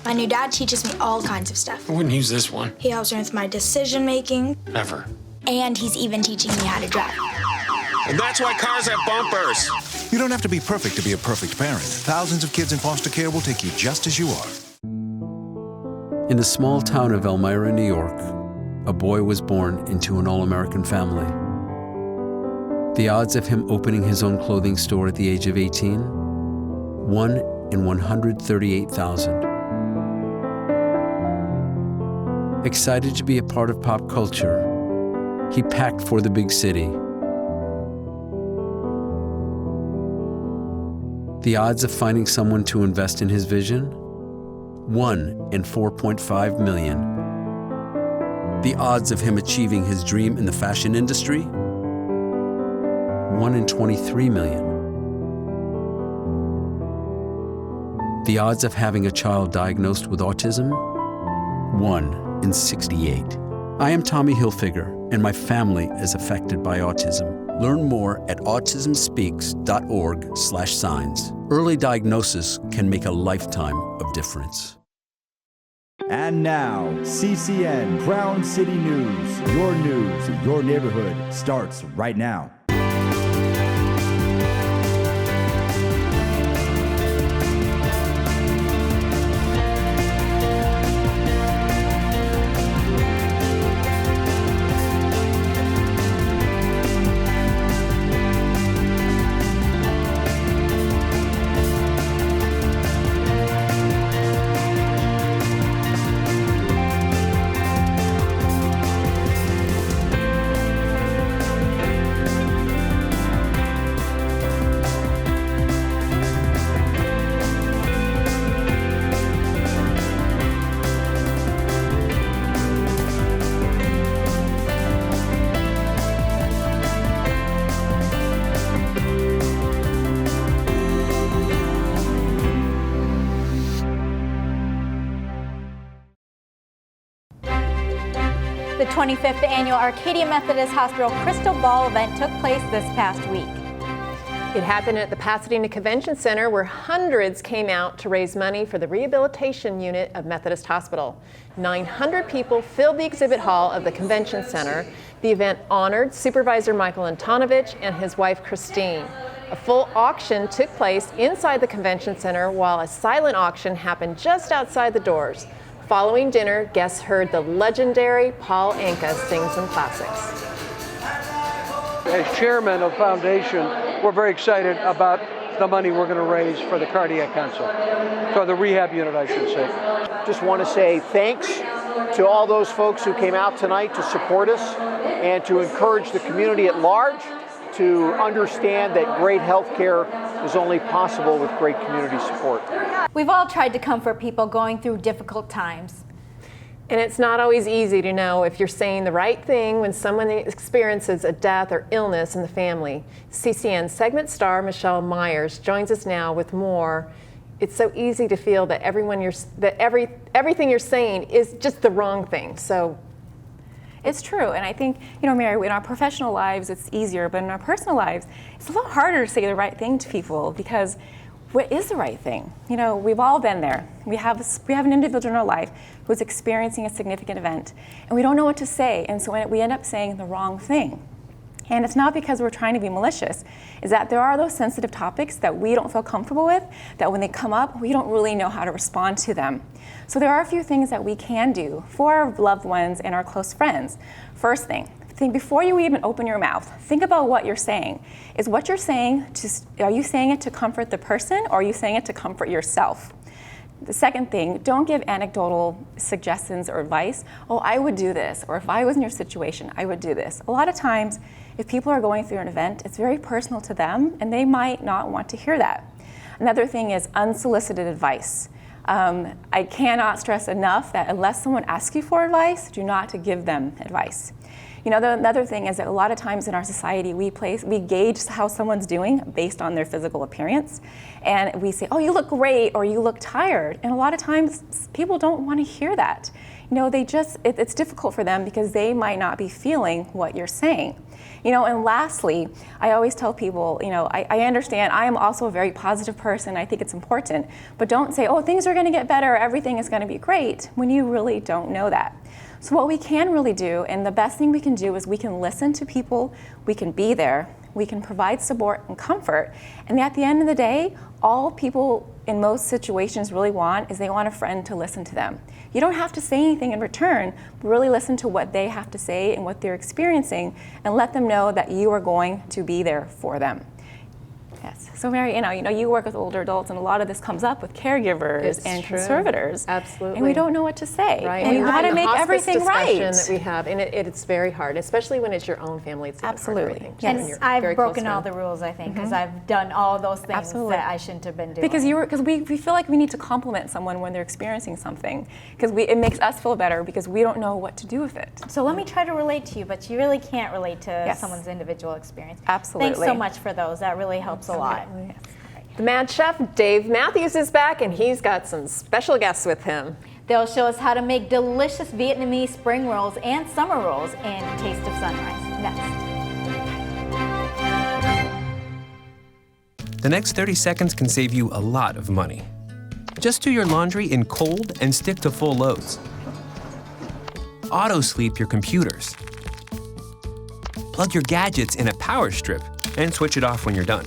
My new dad teaches me all kinds of stuff. I wouldn't use this one. He helps me with my decision making. Ever. And he's even teaching me how to drive. And that's why cars have bumpers. You don't have to be perfect to be a perfect parent. Thousands of kids in foster care will take you just as you are. In the small town of Elmira, New York, a boy was born into an all-American family. The odds of him opening his own clothing store at the age of 18? 1 in 138,000. Excited to be a part of pop culture, he packed for the big city. The odds of finding someone to invest in his vision? 1 in 4.5 million. The odds of him achieving his dream in the fashion industry? 1 in 23 million. The odds of having a child diagnosed with autism? 1 in 68. I am Tommy Hilfiger, and my family is affected by autism. Learn more at autismspeaks.org/signs. Early diagnosis can make a lifetime of difference. And now, CCN Crown City News. Your neighborhood starts right now. The 25th annual Arcadia Methodist Hospital Crystal Ball event took place this past week. It happened at the Pasadena Convention Center, where hundreds came out to raise money for the rehabilitation unit of Methodist Hospital. 900 people filled the exhibit hall of the Convention Center. The event honored Supervisor Michael Antonovich and his wife Christine. A full auction took place inside the Convention Center, while a silent auction happened just outside the doors. Following dinner, guests heard the legendary Paul Anka sing some classics. As chairman of Foundation, we're very excited about the money we're going to raise for the Cardiac Council, or the rehab unit, I should say. Just want to say thanks to all those folks who came out tonight to support us and to encourage the community at large to understand that great health care is only possible with great community support. We've all tried to comfort people going through difficult times. And it's not always easy to know if you're saying the right thing when someone experiences a death or illness in the family. CCN segment star Michelle Myers joins us now with more. It's so easy to feel that everything you're saying is just the wrong thing. So it's true, and I think, Mary, in our professional lives it's easier, but in our personal lives it's a lot harder to say the right thing to people, because what is the right thing? We've all been there. We have an individual in our life who's experiencing a significant event, and we don't know what to say, and so we end up saying the wrong thing. And it's not because we're trying to be malicious. Is that there are those sensitive topics that we don't feel comfortable with, that when they come up, we don't really know how to respond to them. So there are a few things that we can do for our loved ones and our close friends. First thing, before you even open your mouth, think about what you're saying. Is what you're saying, are you saying it to comfort the person, or are you saying it to comfort yourself? The second thing, don't give anecdotal suggestions or advice. Oh, I would do this, or if I was in your situation, I would do this. A lot of times, if people are going through an event, it's very personal to them, and they might not want to hear that. Another thing is unsolicited advice. I cannot stress enough that unless someone asks you for advice, do not to give them advice. Another thing is that a lot of times in our society, we gauge how someone's doing based on their physical appearance. And we say, oh, you look great, or you look tired. And a lot of times, people don't want to hear that. It's difficult for them because they might not be feeling what you're saying. And lastly, I always tell people, I understand I am also a very positive person. I think it's important. But don't say, oh, things are going to get better, everything is going to be great, when you really don't know that. So what we can really do, and the best thing we can do, is we can listen to people, we can be there, we can provide support and comfort. And at the end of the day, all people in most situations really want is they want a friend to listen to them. You don't have to say anything in return, but really listen to what they have to say and what they're experiencing, and let them know that you are going to be there for them. Yes. So Mary, you work with older adults, and a lot of this comes up with caregivers It's and true. conservators. Absolutely. And we don't know what to say. Right. And we want to make everything right. That we have, and it's very hard, especially when it's your own family. It's Absolutely. And I've broken all the rules, I think, because I've done all those things that I shouldn't have been doing. Because we feel like we need to compliment someone when they're experiencing something, because it makes us feel better because we don't know what to do with it. So let me try to relate to you, but you really can't relate to someone's individual experience. Absolutely. Thanks so much for those. That really helps a lot. The Mad Chef, Dave Matthews, is back, and he's got some special guests with him. They'll show us how to make delicious Vietnamese spring rolls and summer rolls in Taste of Sunrise. Next. The next 30 seconds can save you a lot of money. Just do your laundry in cold and stick to full loads. Auto-sleep your computers. Plug your gadgets in a power strip and switch it off when you're done.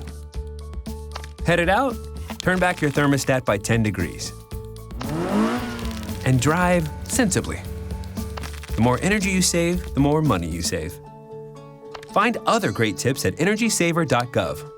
Headed out? Turn back your thermostat by 10 degrees. And drive sensibly. The more energy you save, the more money you save. Find other great tips at energysaver.gov.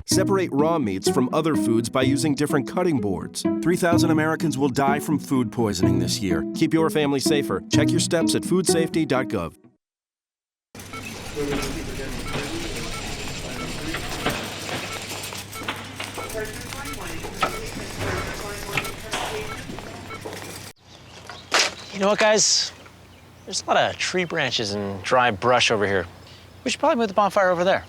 Separate raw meats from other foods by using different cutting boards. 3,000 Americans will die from food poisoning this year. Keep your family safer. Check your steps at foodsafety.gov. You know what, guys? There's a lot of tree branches and dry brush over here. We should probably move the bonfire over there.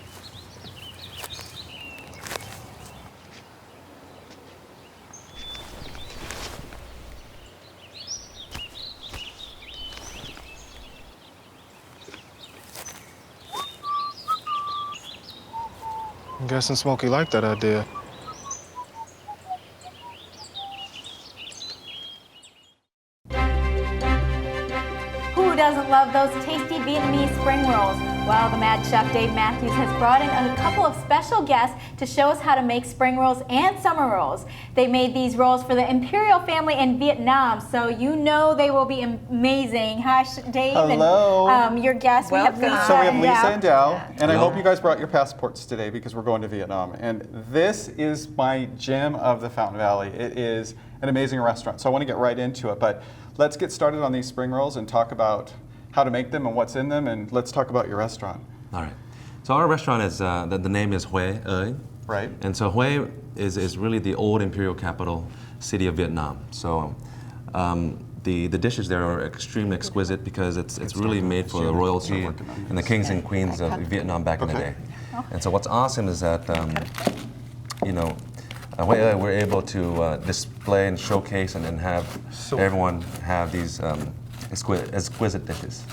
I'm guessing Smokey liked that idea. Who doesn't love those tasty Vietnamese spring rolls? Well, the Mad Chef Dave Matthews has brought in a couple of special guests to show us how to make spring rolls and summer rolls. They made these rolls for the Imperial family in Vietnam, so you know they will be amazing. Hi, Dave. Hello. And your guests. Welcome. We have Lisa. So we have Lisa Yeah. and Dow, and I Hello. hope you guys brought your passports today because we're going to Vietnam. And this is my gem of the Fountain Valley. It is an amazing restaurant, so I want to get right into it. But let's get started on these spring rolls and talk about how to make them and what's in them, and let's talk about your restaurant. All right. So our restaurant is, the name is Hue Ơi. Right. And so Hue is really the old imperial capital city of Vietnam. So the dishes there are extremely exquisite because it's really made for the royalty and the kings and queens of Vietnam back in the day. And so what's awesome is that, Hue Ơi, we're able to display and showcase and have everyone have these exquisite dishes.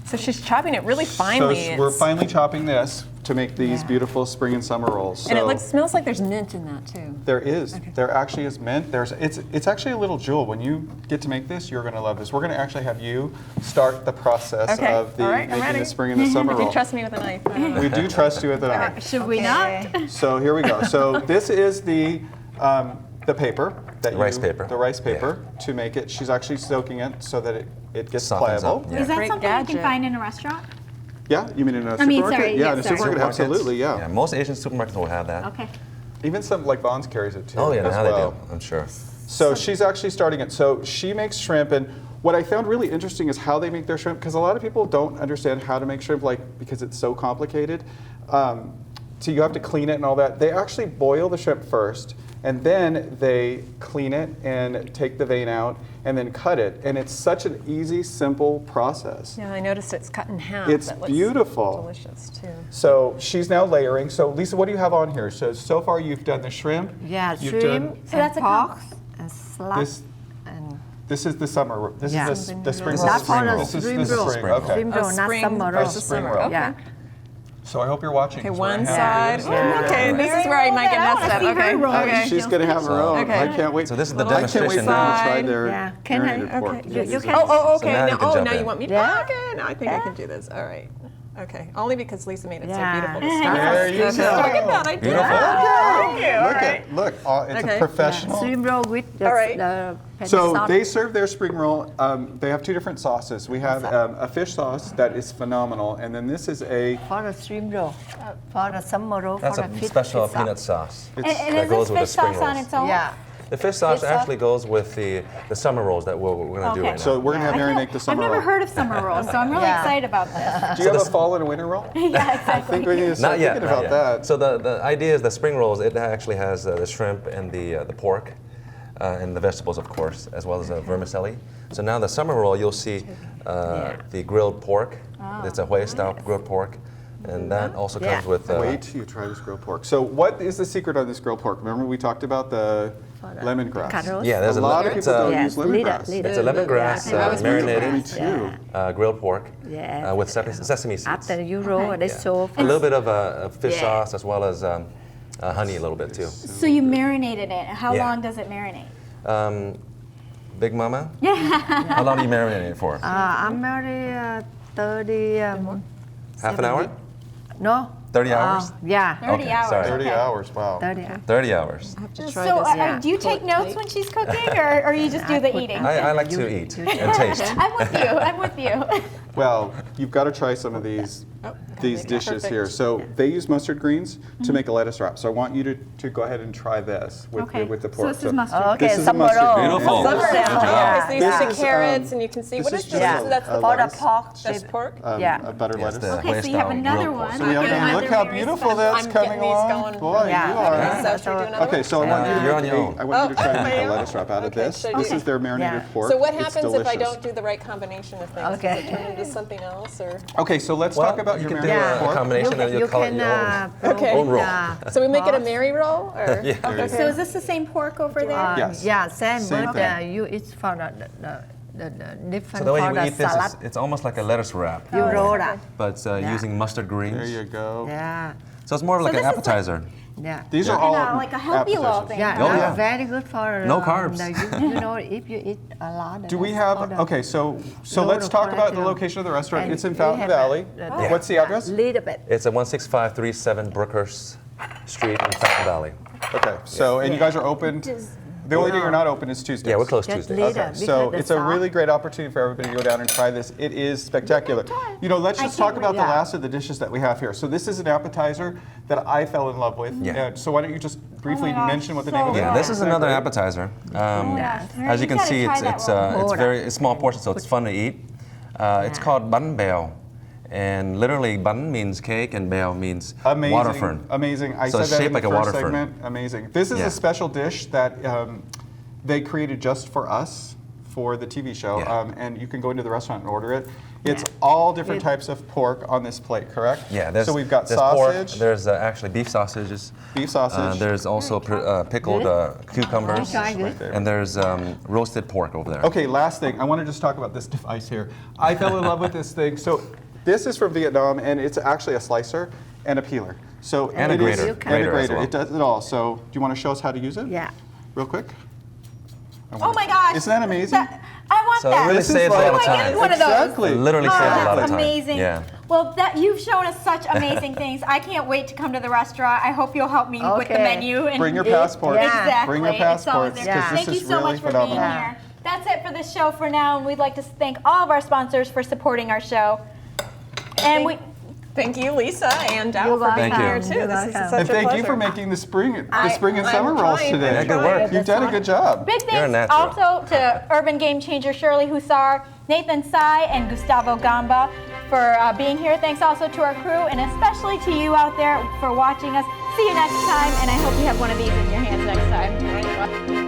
So she's chopping it really finely. So we're finely chopping this to make these beautiful spring and summer rolls. And So it smells like there's mint in that too. There is. Okay. There actually is mint. It's actually a little jewel. When you get to make this, you're going to love this. We're going to actually have you start the process of the making the spring and the summer If roll. you trust me with a knife. We do trust you with a knife. Should we not? So here we go. So this is the paper that The rice paper. The rice paper to make it. She's actually soaking it so that it gets Softens up, pliable. yeah. Is that Great something gadget. you can find in a restaurant? Yeah, you mean in a I supermarket? mean, sorry, yeah, yes, in a sorry. supermarket, Supermarkets. absolutely, yeah. Most Asian supermarkets will have that. Okay. Even some like Bonds carries it too. Oh yeah, as now well. they do, I'm sure. So she's actually starting it. So she makes shrimp, and what I found really interesting is how they make their shrimp, because a lot of people don't understand how to make shrimp, because it's so complicated. So you have to clean it and all that. They actually boil the shrimp first, and then they clean it and take the vein out, and then cut it. And it's such an easy, simple process. Yeah, I noticed it's cut in half. It's That looks beautiful. Delicious too. So she's now layering. So Lisa, what do you have on here? So far you've done the shrimp. Yeah, You've shrimp done So that's a pork and slab this. and This is the summer. This is the spring roll. Not for the This is spring the roll. spring. Okay. Spring roll, not summer roll. Spring roll. Yeah. So I hope you're watching. Okay, 'cause we're one gonna side. have- Okay, this is where I might get messed up. Okay, okay. She's gonna have her own. Okay. I can't wait. So this is the I can't wait demonstration for her to now. try their Yeah. Can I? marinated pork. Okay. You This can. is- Oh, okay. So now you now, can oh, jump now in. you want me to? Yeah. Okay. Now I think I can do this. All right. Okay. Only because Lisa made it so beautiful to There start. you go. Look at that. I did Beautiful. that. Thank you. All Look right. at look. It's Okay. a professional. Shrimp roll with All right. the So sauce. they serve their spring roll. They have 2 different sauces. We have a fish sauce that is phenomenal, and then this is a. For the shrimp roll, for the summer roll, That's for a the fish special sauce. peanut sauce. And that is goes this with the fish spring sauce on rolls. its own? Yeah. The fish sauce Fish sauce? actually goes with the summer rolls that we're going to do Okay. right now. So we're gonna have marinate the I've summer never roll. heard of summer rolls, so I'm really Yeah. excited about this. Do you have a fall and a winter roll? Yeah, I exactly. think we need to start Not yet. thinking Not about yet. that. So the idea is the spring rolls. It actually has the shrimp and the pork, and the vegetables, of course, as well as vermicelli. So now the summer roll, you'll see the grilled pork. It's a Hawaii style grilled pork, and that also comes with. Wait till you try this grilled pork. So what is the secret on this grilled pork? Remember we talked about the lemongrass. Yeah, there's a lot of it's people don't use lemongrass. It's a lemongrass marinated Me too. grilled pork Yeah. with sesame seeds. After you roll the show. A little bit of fish Yeah. sauce as well as honey a little bit too. So you marinated it. How Yeah. long does it marinate? Big Mama? Yeah. How long do you marinate it for? I'm married 30. Half an hour? No. 30 hours? Yeah. 30 Okay, hours. sorry. 30 hours, wow. 30 hours. 30 hours. So do you take notes when she's cooking, or you just do the eating? I like to eat and taste. I'm with you. I'm with you. Well, you've got to try some of these dishes here. So they use mustard greens to make a lettuce wrap. So I want you to go ahead and try this with, Okay. with the So pork. this is mustard. Okay, This is a summer mustard roll. green. Beautiful. Summer Good roll. job. Yeah. So you This see is, carrots, and you can see this what is is just this? a- That's a the For the lettuce. pork. That's pork. Yeah. A butter Yes, lettuce. the Okay, so you have Hawaii-style another grilled one. pork. So we Okay, look how beautiful that's I'm coming getting these along. going. Boy, Yeah. you are. So should we do another Okay, one? so I want you to You're on make your own. I want you to try and make Okay. a lettuce wrap out of Okay, this. should I This do- is their marinated Yeah. pork. So what It's happens if I delicious. don't do the right combination of things? Okay. Does it turn into something else, or? Okay, so let's Well, talk about you your can do marinated a pork. combination and you'll call it your own. Okay. Own roll. So we make it a Mary roll, or? Yeah. Okay. So is this the same pork over there? Yes. Yeah, same, Same but thing. you eat for the different So the way for you the eat this, salad. it's almost like a lettuce wrap, You roll that. but using mustard greens. There you go. Yeah. So it's more like So an this is like- appetizer. Yeah. These are And all like a healthy little appetizers. thing. Yeah, Oh, no, yeah. very good for No carbs. you know, if you eat a lot. Do we that's have, for the okay, so low let's talk about the cholesterol. location of the restaurant. And It's in we Fountain have Valley. the- What's the address? Little bit. It's at 16537 Brookhurst Street in Fountain Valley. Okay, so, and you guys are open, the only day you're not open is Tuesdays. Yeah, we're closed Just Tuesdays. later. Okay, so because it's the a really great opportunity for everybody to go down and try this. It is spectacular. You know, let's just talk about the last of the dishes that we have here. So this is an appetizer that I fell in love with. Yeah. So why don't you just briefly gosh, mention what the so name of it is? Yeah, this is another Exactly. appetizer. gosh. As you can gotta see, try it's that one. very small portion, so it's fun to eat. It's called bun beo, and literally bun means cake and beo means Amazing, water fern. amazing. I So said it's that shaped in like the a first water fern. segment. Amazing. This is Yeah. a special dish that they created just for us for the TV show, Yeah. and you can go into the restaurant and order it. It's all different types of pork on this plate, correct? Yeah, there's, so we've got there's pork, sausage, there's actually beef sausages. beef sausage. There's also pickled cucumbers, Right there. and there's roasted pork over there. Okay, last thing. I want to just talk about this device here. I fell in love with this thing. So this is from Vietnam, and it's actually a slicer and a peeler. So And a it is- grater. and a Grater as grater. well. It does it all. So do you want to show us how to use it? Yeah. Real quick. Oh my gosh. Isn't that amazing? I want So that. it really This is saves a like- lot of I time. get one of those. Exactly. It literally saves a lot that's of time. amazing. Yeah. Well, you've shown us such amazing things. I can't wait to come to the restaurant. I hope you'll help me with the Okay. menu. And Bring your passports. Yeah. Exactly. Bring your It's always passports, there. 'cause this Thank you is so really much for phenomenal. being here. That's it for the show for now, and we'd like to thank all of our sponsors for supporting our show. And Thank you, Lisa and Dow, for being Thank you. here too. You're This is welcome. such And a thank pleasure. you for making the spring and I'm summer rolls trying, today. I'm good work. You've done a good job. big You're a thanks natural. also to urban game changer Shirley Hussar, Nathan Tsai, and Gustavo Gamba for being here. Thanks also to our crew, and especially to you out there for watching us. See you next time, and I hope you have one of these in your hands next time.